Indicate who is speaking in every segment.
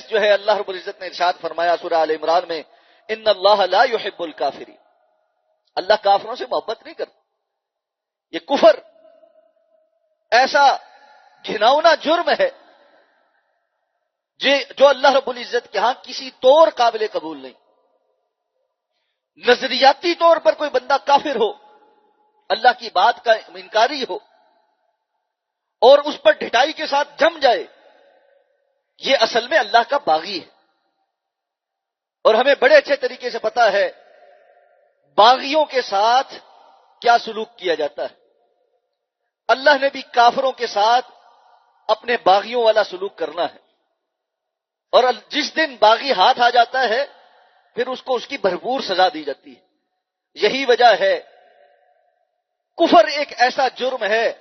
Speaker 1: جو ہے اللہ رب العزت نے ارشاد فرمایا سورہ آل عمران میں، ان اللہ لا يحب الکافرین، اللہ کافروں سے محبت نہیں کرتا۔ یہ کفر ایسا گھناؤنا جرم ہے جو اللہ رب العزت کے ہاں کسی طور قابل قبول نہیں۔ نظریاتی طور پر کوئی بندہ کافر ہو، اللہ کی بات کا انکاری ہو اور اس پر ڈھٹائی کے ساتھ جم جائے، یہ اصل میں اللہ کا باغی ہے۔ اور ہمیں بڑے اچھے طریقے سے پتا ہے باغیوں کے ساتھ کیا سلوک کیا جاتا ہے۔ اللہ نے بھی کافروں کے ساتھ اپنے باغیوں والا سلوک کرنا ہے، اور جس دن باغی ہاتھ آ جاتا ہے پھر اس کو اس کی بھرپور سزا دی جاتی ہے۔ یہی وجہ ہے کفر ایک ایسا جرم ہے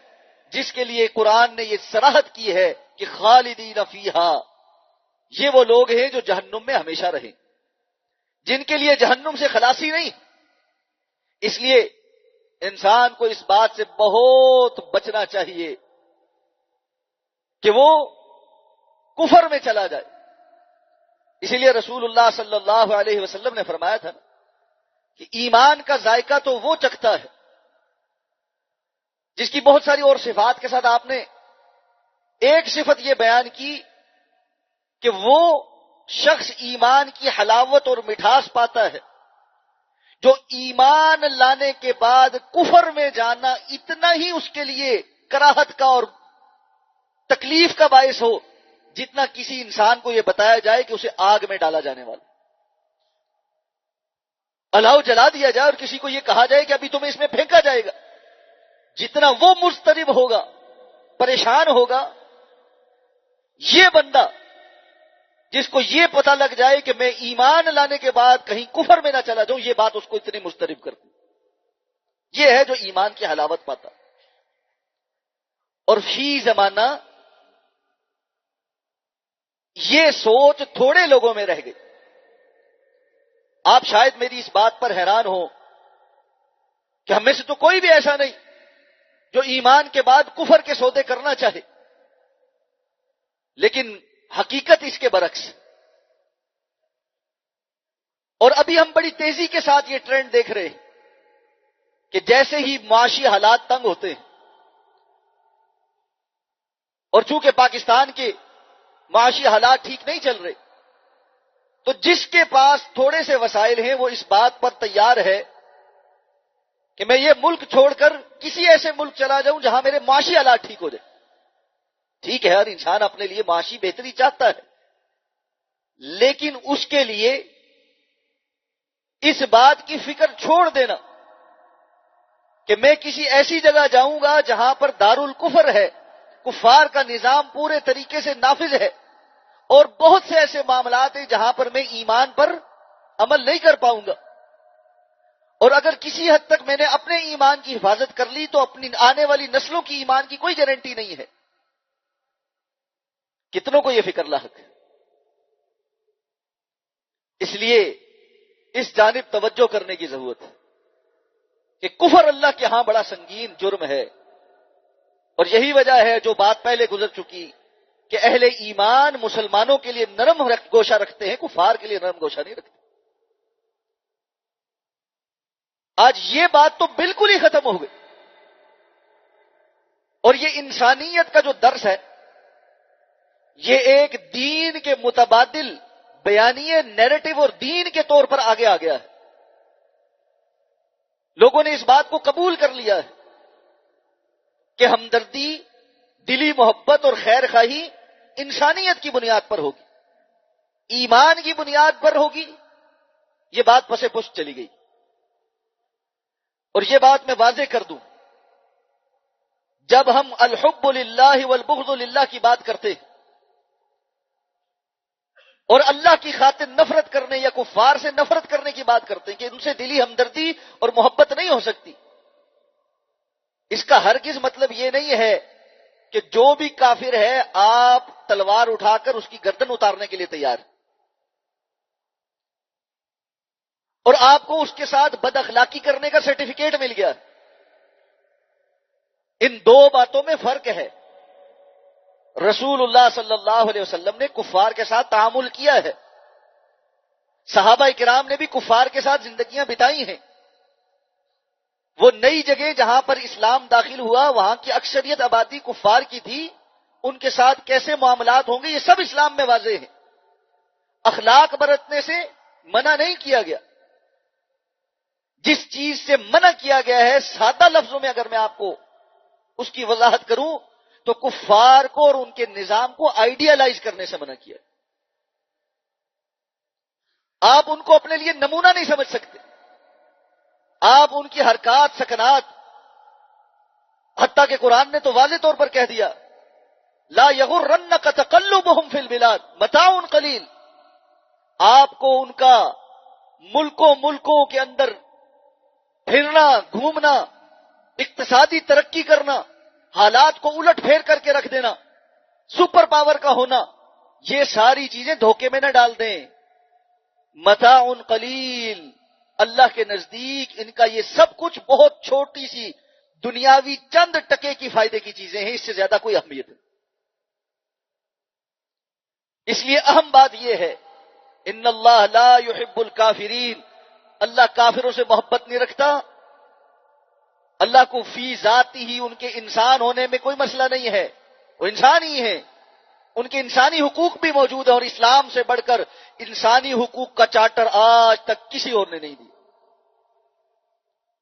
Speaker 1: جس کے لیے قرآن نے یہ صراحت کی ہے کہ خالدین فیہا، یہ وہ لوگ ہیں جو جہنم میں ہمیشہ رہیں، جن کے لیے جہنم سے خلاصی نہیں۔ اس لیے انسان کو اس بات سے بہت بچنا چاہیے کہ وہ کفر میں چلا جائے۔ اسی لیے رسول اللہ صلی اللہ علیہ وسلم نے فرمایا تھا کہ ایمان کا ذائقہ تو وہ چکھتا ہے جس کی بہت ساری اور صفات کے ساتھ آپ نے ایک صفت یہ بیان کی کہ وہ شخص ایمان کی حلاوت اور مٹھاس پاتا ہے جو ایمان لانے کے بعد کفر میں جانا اتنا ہی اس کے لیے کراہت کا اور تکلیف کا باعث ہو جتنا کسی انسان کو یہ بتایا جائے کہ اسے آگ میں ڈالا جانے والا، الاؤ جلا دیا جائے اور کسی کو یہ کہا جائے کہ ابھی تمہیں اس میں پھینکا جائے گا۔ جتنا وہ مضطرب ہوگا، پریشان ہوگا، یہ بندہ جس کو یہ پتہ لگ جائے کہ میں ایمان لانے کے بعد کہیں کفر میں نہ چلا جاؤں، یہ بات اس کو اتنی مضطرب کرتی۔ یہ ہے جو ایمان کی حلاوت پاتا۔ اور فی زمانہ یہ سوچ تھوڑے لوگوں میں رہ گئی۔ آپ شاید میری اس بات پر حیران ہو کہ ہم میں سے تو کوئی بھی ایسا نہیں جو ایمان کے بعد کفر کے سودے کرنا چاہے، لیکن حقیقت اس کے برعکس۔ اور ابھی ہم بڑی تیزی کے ساتھ یہ ٹرینڈ دیکھ رہے ہیں کہ جیسے ہی معاشی حالات تنگ ہوتے ہیں، اور چونکہ پاکستان کے معاشی حالات ٹھیک نہیں چل رہے، تو جس کے پاس تھوڑے سے وسائل ہیں وہ اس بات پر تیار ہے کہ میں یہ ملک چھوڑ کر کسی ایسے ملک چلا جاؤں جہاں میرے معاشی حالات ٹھیک ہو جائے۔ ٹھیک ہے، ہر انسان اپنے لیے معاشی بہتری چاہتا ہے، لیکن اس کے لیے اس بات کی فکر چھوڑ دینا کہ میں کسی ایسی جگہ جاؤں گا جہاں پر دارالکفر ہے، کفار کا نظام پورے طریقے سے نافذ ہے، اور بہت سے ایسے معاملات ہیں جہاں پر میں ایمان پر عمل نہیں کر پاؤں گا، اور اگر کسی حد تک میں نے اپنے ایمان کی حفاظت کر لی تو اپنی آنے والی نسلوں کی ایمان کی کوئی گارنٹی نہیں ہے۔ کتنوں کو یہ فکر لاحق ہے؟ اس لیے اس جانب توجہ کرنے کی ضرورت ہے کہ کفر اللہ کے ہاں بڑا سنگین جرم ہے، اور یہی وجہ ہے جو بات پہلے گزر چکی کہ اہل ایمان مسلمانوں کے لیے نرم گوشہ رکھتے ہیں، کفار کے لیے نرم گوشہ نہیں رکھتے۔ آج یہ بات تو بالکل ہی ختم ہو گئی، اور یہ انسانیت کا جو درس ہے یہ ایک دین کے متبادل بیانیے نیریٹو اور دین کے طور پر آگے آ گیا ہے۔ لوگوں نے اس بات کو قبول کر لیا ہے کہ ہمدردی، دلی محبت اور خیر خواہی انسانیت کی بنیاد پر ہوگی، ایمان کی بنیاد پر ہوگی۔ یہ بات پس پشت چلی گئی، اور یہ بات میں واضح کر دوں، جب ہم الحب للہ والبغض للہ کی بات کرتے ہیں اور اللہ کی خاطر نفرت کرنے یا کفار سے نفرت کرنے کی بات کرتے ہیں کہ ان سے دلی ہمدردی اور محبت نہیں ہو سکتی، اس کا ہرگز مطلب یہ نہیں ہے کہ جو بھی کافر ہے آپ تلوار اٹھا کر اس کی گردن اتارنے کے لیے تیار ہیں اور آپ کو اس کے ساتھ بد اخلاقی کرنے کا سرٹیفکیٹ مل گیا۔ ان دو باتوں میں فرق ہے۔ رسول اللہ صلی اللہ علیہ وسلم نے کفار کے ساتھ تعامل کیا ہے، صحابہ کرام نے بھی کفار کے ساتھ زندگیاں بتائی ہیں۔ وہ نئی جگہ جہاں پر اسلام داخل ہوا وہاں کی اکثریت آبادی کفار کی تھی، ان کے ساتھ کیسے معاملات ہوں گے یہ سب اسلام میں واضح ہے۔ اخلاق برتنے سے منع نہیں کیا گیا۔ جس چیز سے منع کیا گیا ہے سادہ لفظوں میں اگر میں آپ کو اس کی وضاحت کروں تو کفار کو اور ان کے نظام کو آئیڈیالائز کرنے سے منع کیا۔ آپ ان کو اپنے لیے نمونہ نہیں سمجھ سکتے، آپ ان کی حرکات سکنات، حتیٰ کہ قرآن نے تو واضح طور پر کہہ دیا لا یغرنک تقلبہم فی البلاد متاع قلیل، آپ کو ان کا ملکوں کے اندر پھرنا گھومنا، اقتصادی ترقی کرنا، حالات کو الٹ پھیر کر کے رکھ دینا، سپر پاور کا ہونا، یہ ساری چیزیں دھوکے میں نہ ڈال دیں۔ متاع قلیل، اللہ کے نزدیک ان کا یہ سب کچھ بہت چھوٹی سی دنیاوی چند ٹکے کی فائدے کی چیزیں ہیں، اس سے زیادہ کوئی اہمیت نہیں۔ اس لیے اہم بات یہ ہے ان اللہ لا يحب الکافرین، اللہ کافروں سے محبت نہیں رکھتا۔ اللہ کو فی ذاتی ہی ان کے انسان ہونے میں کوئی مسئلہ نہیں ہے، وہ انسان ہی ہیں، ان کے انسانی حقوق بھی موجود ہیں، اور اسلام سے بڑھ کر انسانی حقوق کا چارٹر آج تک کسی اور نے نہیں دیا۔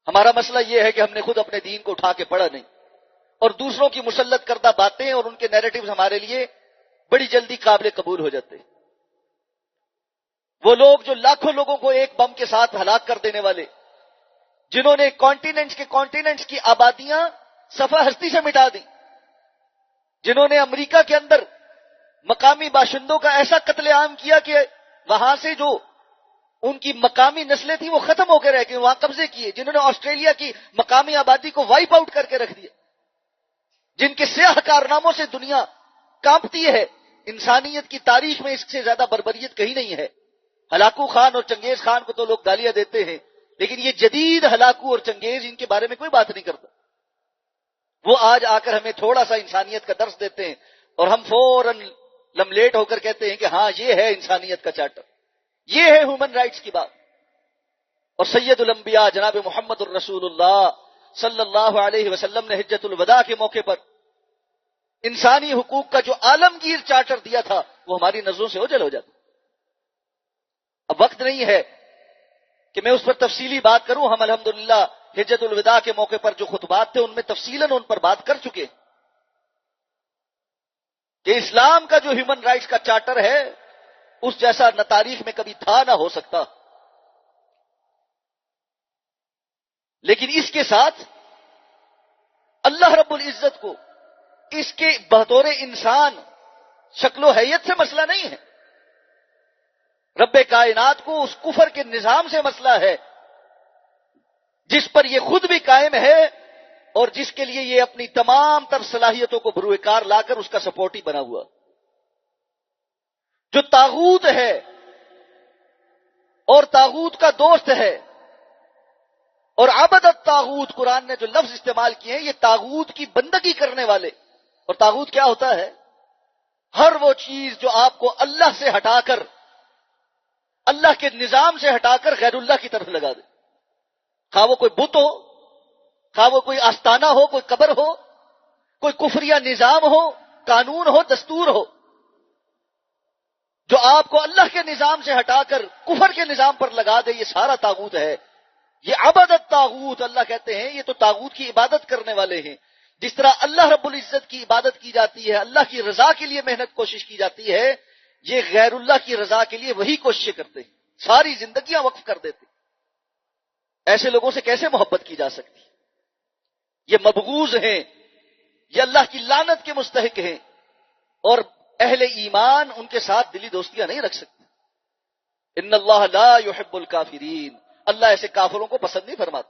Speaker 1: ہمارا مسئلہ یہ ہے کہ ہم نے خود اپنے دین کو اٹھا کے پڑھا نہیں، اور دوسروں کی مسلط کردہ باتیں اور ان کے نیریٹیوز ہمارے لیے بڑی جلدی قابل قبول ہو جاتے ہیں۔ وہ لوگ جو لاکھوں لوگوں کو ایک بم کے ساتھ ہلاک کر دینے والے، جنہوں نے کانٹیننٹس کی آبادیاں صفحہ ہستی سے مٹا دی، جنہوں نے امریکہ کے اندر مقامی باشندوں کا ایسا قتل عام کیا کہ وہاں سے جو ان کی مقامی نسلیں تھیں وہ ختم ہو کے رہ گئی، وہاں قبضے کیے، جنہوں نے آسٹریلیا کی مقامی آبادی کو وائپ آؤٹ کر کے رکھ دیا، جن کے سیاہ کارناموں سے دنیا کانپتی ہے، انسانیت کی تاریخ میں اس سے زیادہ بربریت کہیں نہیں ہے۔ ہلاکو خان اور چنگیز خان کو تو لوگ گالیاں دیتے ہیں، لیکن یہ جدید ہلاکو اور چنگیز ان کے بارے میں کوئی بات نہیں کرتا۔ وہ آج آ کر ہمیں تھوڑا سا انسانیت کا درس دیتے ہیں اور ہم فوراً لملیٹ ہو کر کہتے ہیں کہ ہاں یہ ہے انسانیت کا چارٹر، یہ ہے ہیومن رائٹس کی بات۔ اور سید الانبیاء جناب محمد الرسول اللہ صلی اللہ علیہ وسلم نے حجۃ الوداع کے موقع پر انسانی حقوق کا جو عالمگیر چارٹر دیا تھا وہ ہماری نظروں سے اوجھل ہو جاتا۔ اب وقت نہیں ہے کہ میں اس پر تفصیلی بات کروں، ہم الحمدللہ حجۃ الوداع کے موقع پر جو خطبات تھے ان میں تفصیلاً ان پر بات کر چکے کہ اسلام کا جو ہیومن رائٹس کا چارٹر ہے اس جیسا نہ تاریخ میں کبھی تھا نہ ہو سکتا۔ لیکن اس کے ساتھ اللہ رب العزت کو اس کے بطور انسان شکل و حیت سے مسئلہ نہیں ہے، رب کائنات کو اس کفر کے نظام سے مسئلہ ہے جس پر یہ خود بھی قائم ہے اور جس کے لیے یہ اپنی تمام تر صلاحیتوں کو بروئے کار لا کر اس کا سپورٹی بنا ہوا، جو طاغوت ہے اور طاغوت کا دوست ہے۔ اور عبد الطاغوت قرآن نے جو لفظ استعمال کیے ہیں یہ طاغوت کی بندگی کرنے والے۔ اور طاغوت کیا ہوتا ہے؟ ہر وہ چیز جو آپ کو اللہ سے ہٹا کر، اللہ کے نظام سے ہٹا کر غیر اللہ کی طرف لگا دے، خواہ وہ کوئی بت ہو، خواہ وہ کوئی آستانہ ہو، کوئی قبر ہو، کوئی کفریہ نظام ہو، قانون ہو، دستور ہو، جو آپ کو اللہ کے نظام سے ہٹا کر کفر کے نظام پر لگا دے، یہ سارا طاغوت ہے۔ یہ عبد الطاغوت اللہ کہتے ہیں، یہ تو طاغوت کی عبادت کرنے والے ہیں۔ جس طرح اللہ رب العزت کی عبادت کی جاتی ہے، اللہ کی رضا کے لیے محنت کوشش کی جاتی ہے، یہ غیر اللہ کی رضا کے لیے وہی کوششیں کرتے ہیں، ساری زندگیاں وقف کر دیتے ہیں۔ ایسے لوگوں سے کیسے محبت کی جا سکتی؟ یہ مبغوض ہیں، یہ اللہ کی لعنت کے مستحق ہیں، اور اہل ایمان ان کے ساتھ دلی دوستیاں نہیں رکھ سکتے۔ ان اللہ لا يحب الکافرین، اللہ ایسے کافروں کو پسند نہیں فرماتا۔